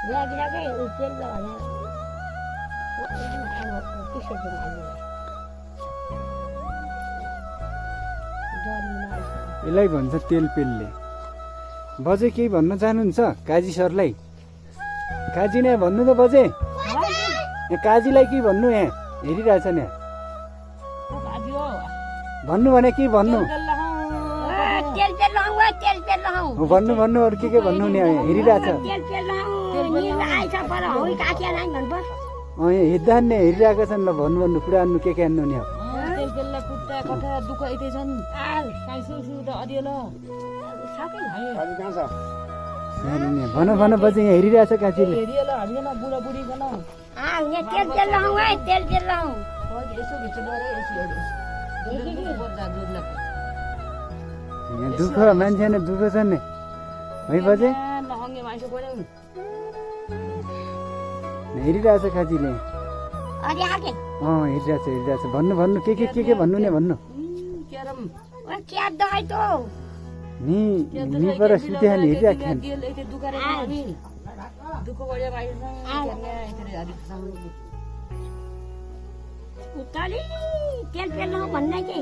ल्यागिराकै तेल लगाएर त्यसो यसलाई भन्छ तेल पेलले। बजे केही भन्न चाहनुहुन्छ काजी सरलाई? काजी नै भन्नु त बजे, यहाँ काजीलाई के भन्नु? यहाँ हेरिरहेछ नि, भन्नु भने के भन्नु? भन्नु भन्नु अरू के भन्नु नि? हेरिरहेछ हेर्दा नि हेरिरहेको छन्। ल भन्नु भन्नु कुरा अन्नु के अन्नु नि? भन भन बजे यहाँ हेरिरहेछ काजीले। दुःख मान्छे दुःख छ नि है बजे, हेरिरहेछ काजीले। हेरिरहेछ भन्नु भन्नु के भन्नु नि? भन्नु नि पर सुत्या नि हेरिरहेको तेल पेल्नु भन्दै के